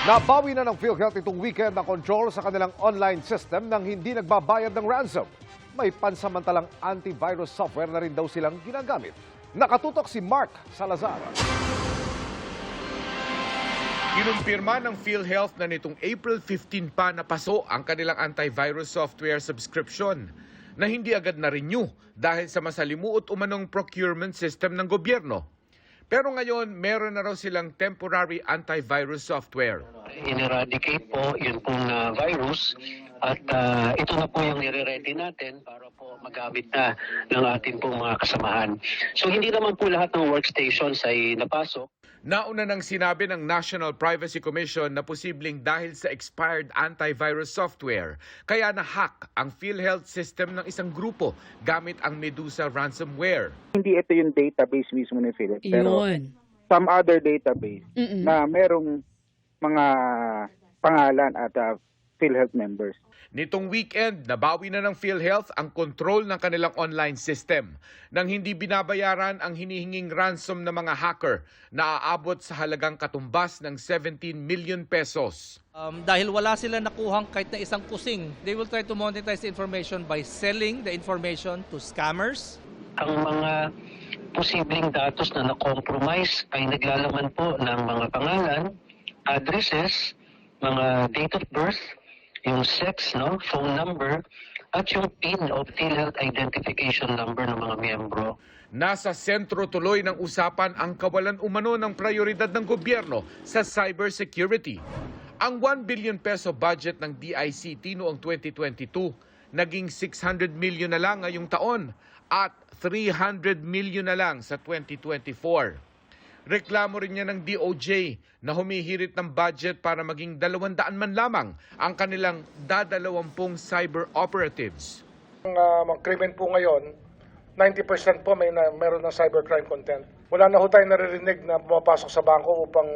Nabawi na ng PhilHealth itong weekend ang control sa kanilang online system nang hindi nagbabayad ng ransom. May pansamantalang antivirus software na rin daw silang ginagamit. Nakatutok si Mark Salazar. Kinumpirma ng PhilHealth na nitong April 15 pa napaso ang kanilang antivirus software subscription na hindi agad na-renew dahil sa masalimuot umanong procurement system ng gobyerno. Pero ngayon, meron na raw silang temporary antivirus software. In-eradicate po yun pong virus at ito na po yung nire-ready natin para po magamit na ng ating pong mga kasamahan. So hindi naman po lahat ng workstations ay napasok. Nauna nang sinabi ng National Privacy Commission na posibleng dahil sa expired antivirus software, kaya na-hack ang PhilHealth system ng isang grupo gamit ang Medusa ransomware. Hindi ito yung database mismo ni PhilHealth, pero some other database na merong mga pangalan at PhilHealth members. Nitong weekend, nabawi na ng PhilHealth ang control ng kanilang online system nang hindi binabayaran ang hinihinging ransom ng mga hacker na aabot sa halagang katumbas ng 17 million pesos. Dahil wala sila nakuhang kahit na isang kusing, they will try to monetize the information by selling the information to scammers. Ang mga posibleng datos na na-compromise ay naglalaman po ng mga pangalan, addresses, mga date of birth, yung sex, phone number, at yung PIN o PhilHealth identification number ng mga miyembro. Nasa sentro tuloy ng usapan ang kawalan umano ng prioridad ng gobyerno sa cybersecurity. Ang 1 billion peso budget ng DICT noong 2022 naging 600 million na lang ngayong taon at 300 million na lang sa 2024. Reklamo rin niya ng DOJ na humihirit ng budget para maging 200 man lamang ang kanilang 20 cyber operatives. Ang mga krimen po ngayon, 90% po meron ng cybercrime content. Wala na ho tayo naririnig na pumapasok sa bangko upang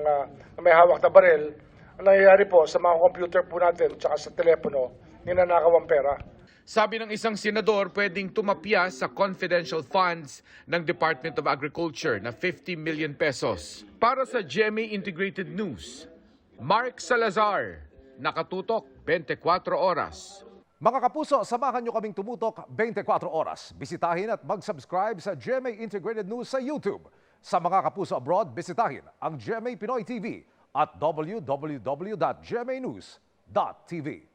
may hawak na baril. Ang nangyayari po sa mga computer po natin at sa telepono, ninanakaw ang pera. Sabi ng isang senador, pwedeng tumapya sa confidential funds ng Department of Agriculture na 50 million pesos. Para sa GMA Integrated News, Mark Salazar, nakatutok 24 oras. Mga kapuso, samahan nyo kaming tumutok 24 oras. Bisitahin at mag-subscribe sa GMA Integrated News sa YouTube. Sa mga kapuso abroad, bisitahin ang GMA Pinoy TV at www.gmanews.tv.